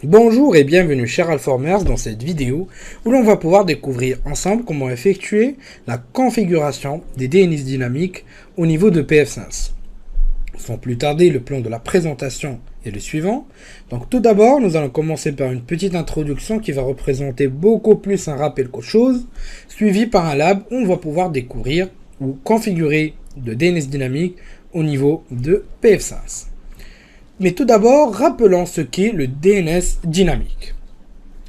Bonjour et bienvenue chers Alformers dans cette vidéo où l'on va pouvoir découvrir ensemble comment effectuer la configuration des DNS dynamiques au niveau de pfSense. Sans plus tarder, le plan de la présentation est le suivant. Donc tout d'abord, nous allons commencer par une petite introduction qui va représenter beaucoup plus un rappel qu'autre chose, suivi par un lab où on va pouvoir découvrir ou configurer de DNS dynamique au niveau de pfSense. Mais tout d'abord, rappelons ce qu'est le DNS dynamique.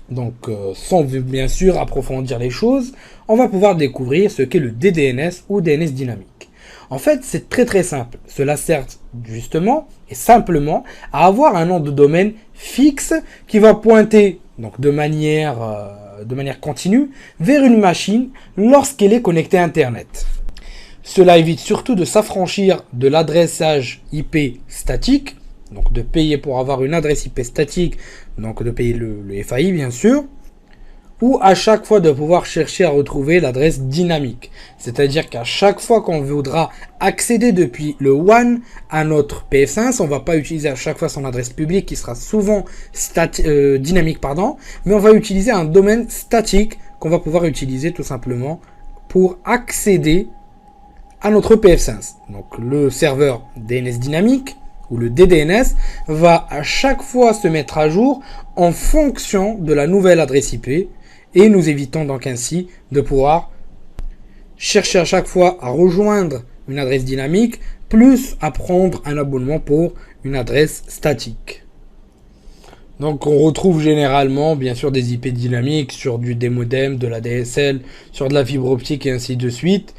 Donc, sans bien sûr approfondir les choses, on va pouvoir découvrir ce qu'est le DDNS ou DNS dynamique. En fait, c'est très simple. Cela sert justement et simplement à avoir un nom de domaine fixe qui va pointer donc de manière continue vers une machine lorsqu'elle est connectée à Internet. Cela évite surtout de s'affranchir de l'adressage IP statique, donc de payer pour avoir une adresse IP statique, donc de payer le FAI bien sûr, ou à chaque fois de pouvoir chercher à retrouver l'adresse dynamique. C'est-à-dire qu'à chaque fois qu'on voudra accéder depuis le WAN à notre pfSense, on ne va pas utiliser à chaque fois son adresse publique qui sera souvent dynamique, mais on va utiliser un domaine statique qu'on va pouvoir utiliser tout simplement pour accéder à notre pfSense. Donc le serveur DNS dynamique ou le DDNS va à chaque fois se mettre à jour en fonction de la nouvelle adresse IP et nous évitons donc ainsi de pouvoir chercher à chaque fois à rejoindre une adresse dynamique plus à prendre un abonnement pour une adresse statique. Donc on retrouve généralement bien sûr des IP dynamiques sur des modems, de la DSL, sur de la fibre optique et ainsi de suite.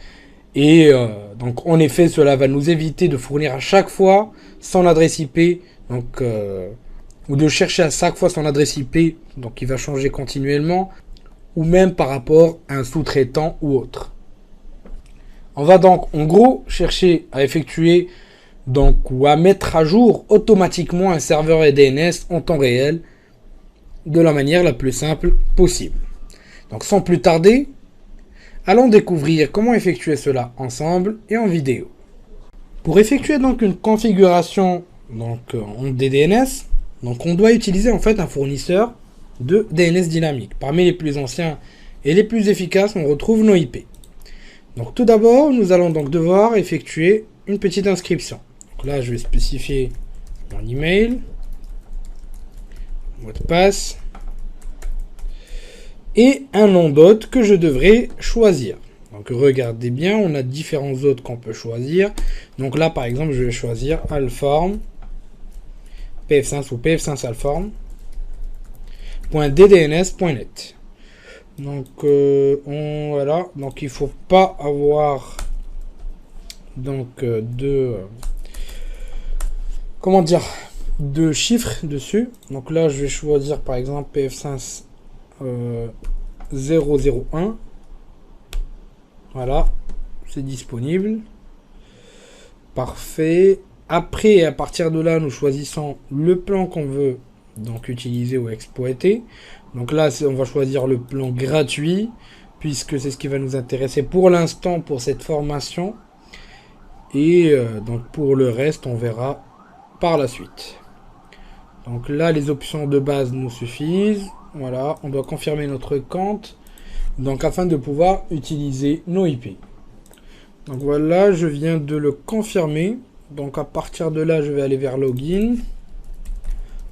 Et donc en effet cela va nous éviter de fournir à chaque fois son adresse IP, donc ou de chercher à chaque fois son adresse IP, donc qui va changer continuellement, ou même par rapport à un sous-traitant ou autre. On va donc en gros chercher à effectuer donc ou à mettre à jour automatiquement un serveur DNS en temps réel de la manière la plus simple possible. Donc sans plus tarder, allons découvrir comment effectuer cela ensemble et en vidéo. Pour effectuer donc une configuration en DDNS, donc on doit utiliser en fait un fournisseur de DNS dynamique. Parmi les plus anciens et les plus efficaces, on retrouve nos IP. Donc tout d'abord, nous allons donc devoir effectuer une petite inscription. Donc là, je vais spécifier mon email, mot de passe et un nom d'hôte que je devrais choisir. Donc regardez bien, on a différents hôtes qu'on peut choisir. Donc là par exemple, je vais choisir Alform, pfSense ou pfSense Alform, .ddns.net. Donc voilà, donc il faut pas avoir donc de chiffres dessus. Donc là je vais choisir par exemple pfSense 001. Voilà, c'est disponible. Parfait. Après, à partir de là, nous choisissons le plan qu'on veut donc utiliser ou exploiter. Donc là, on va choisir le plan gratuit, puisque c'est ce qui va nous intéresser pour l'instant pour cette formation. Et donc pour le reste, on verra par la suite. Donc là, les options de base nous suffisent. Voilà, on doit confirmer notre compte. Donc afin de pouvoir utiliser nos IP. Donc voilà, je viens de le confirmer. Donc à partir de là, je vais aller vers login.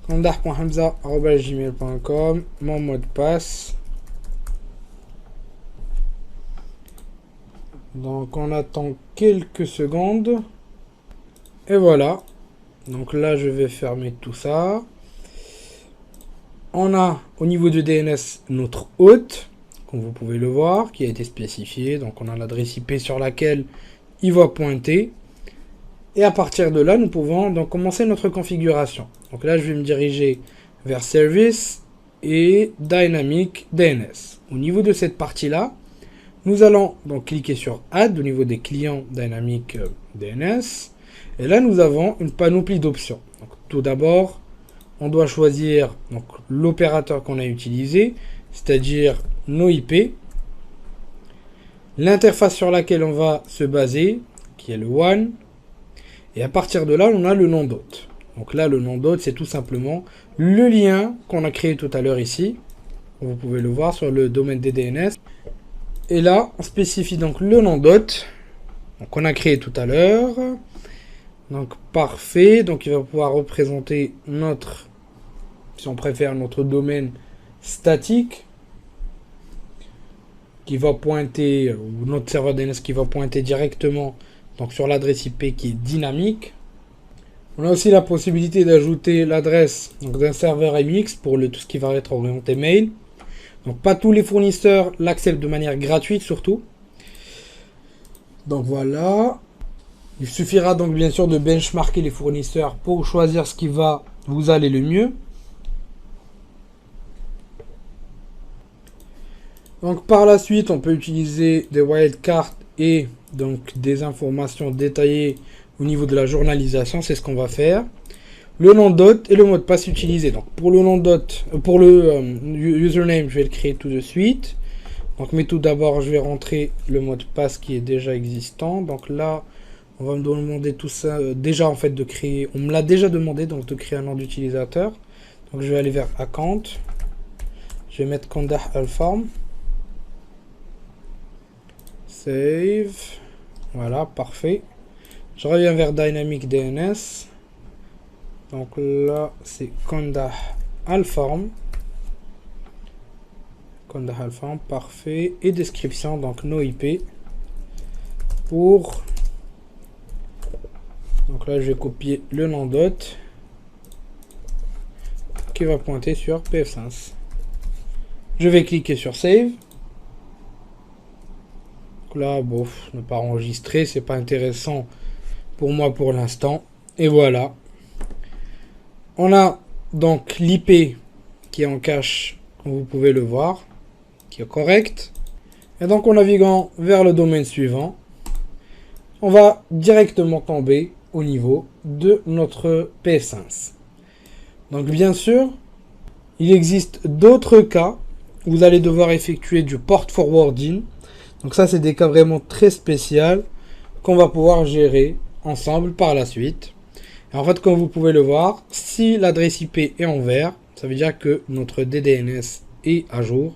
kandar.hamza@gmail.com, mon mot de passe. Donc on attend quelques secondes. Et voilà. Donc là, je vais fermer tout ça. On a au niveau de DNS notre hôte, comme vous pouvez le voir, qui a été spécifié. Donc on a l'adresse IP sur laquelle il va pointer. Et à partir de là, nous pouvons donc commencer notre configuration. Donc là, je vais me diriger vers Service et Dynamic DNS. Au niveau de cette partie-là, nous allons donc cliquer sur Add au niveau des clients Dynamic DNS. Et là, nous avons une panoplie d'options. Donc tout d'abord, on doit choisir l'opérateur qu'on a utilisé, c'est-à-dire nos IP, l'interface sur laquelle on va se baser, qui est le WAN, et à partir de là, on a le nom d'hôte. Donc là, le nom d'hôte, c'est tout simplement le lien qu'on a créé tout à l'heure ici. Vous pouvez le voir sur le domaine des DNS. Et là, on spécifie donc le nom d'hôte qu'on a créé tout à l'heure. Donc parfait. Donc il va pouvoir représenter notre, si on préfère, notre domaine statique qui va pointer, ou notre serveur DNS qui va pointer directement donc sur l'adresse IP qui est dynamique. On a aussi la possibilité d'ajouter l'adresse d'un serveur MX pour tout ce qui va être orienté mail. Donc pas tous les fournisseurs l'acceptent de manière gratuite surtout. Donc voilà. Il suffira donc bien sûr de benchmarker les fournisseurs pour choisir ce qui va vous aller le mieux. Donc par la suite, on peut utiliser des wildcards et donc des informations détaillées au niveau de la journalisation. C'est ce qu'on va faire. Le nom d'hôte et le mot de passe utilisé. Donc pour le nom d'hôte, pour le username, je vais le créer tout de suite. Donc mais tout d'abord, je vais rentrer le mot de passe qui est déjà existant. Donc là, on va me demander tout ça déjà en fait de créer. On me l'a déjà demandé donc de créer un nom d'utilisateur. Donc je vais aller vers account. Je vais mettre Condah Alform. Save. Voilà, parfait. Je reviens vers Dynamic DNS. Donc là, c'est Condah Alform. Condah Alform, parfait. Et description, donc no IP. Pour. Donc là, je vais copier le nom d'hôte qui va pointer sur pfSense. Je vais cliquer sur Save. Donc là, bon, ne pas enregistrer, c'est pas intéressant pour moi pour l'instant. Et voilà. On a donc l'IP qui est en cache, comme vous pouvez le voir, qui est correct. Et donc en naviguant vers le domaine suivant, on va directement tomber au niveau de notre pfSense. Donc bien sûr, il existe d'autres cas où vous allez devoir effectuer du port forwarding. Donc ça, c'est des cas vraiment très spéciaux qu'on va pouvoir gérer ensemble par la suite. Et en fait, comme vous pouvez le voir, si l'adresse IP est en vert, ça veut dire que notre DDNS est à jour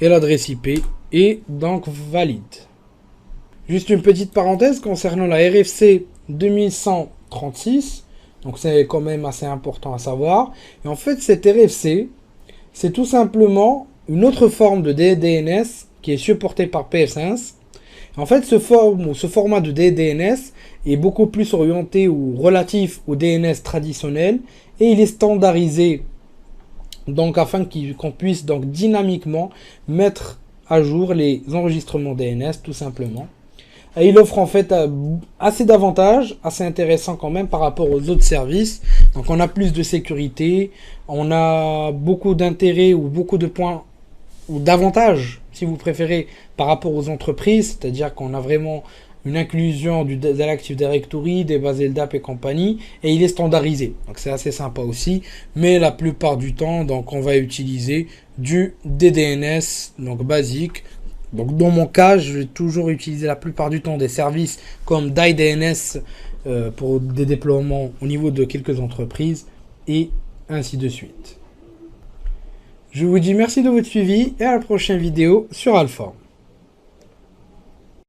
et l'adresse IP est donc valide. Juste une petite parenthèse concernant la RFC 2136. Donc c'est quand même assez important à savoir. Et en fait, cette RFC, c'est tout simplement une autre forme de DDNS qui est supportée par pfSense. En fait, ce format de DDNS est beaucoup plus orienté ou relatif au DNS traditionnel et il est standardisé donc afin qu'on puisse donc dynamiquement mettre à jour les enregistrements DNS tout simplement. Et il offre en fait assez d'avantages, assez intéressants quand même par rapport aux autres services. Donc on a plus de sécurité, on a beaucoup d'intérêts ou beaucoup de points ou d'avantages, si vous préférez, par rapport aux entreprises, c'est-à-dire qu'on a vraiment une inclusion de l'Active Directory, des bases LDAP et compagnie, et il est standardisé. Donc c'est assez sympa aussi, mais la plupart du temps, donc on va utiliser du DDNS, donc basique. Donc dans mon cas, je vais toujours utiliser la plupart du temps des services comme DyDNS pour des déploiements au niveau de quelques entreprises, et ainsi de suite. Je vous dis merci de votre suivi et à la prochaine vidéo sur Alform.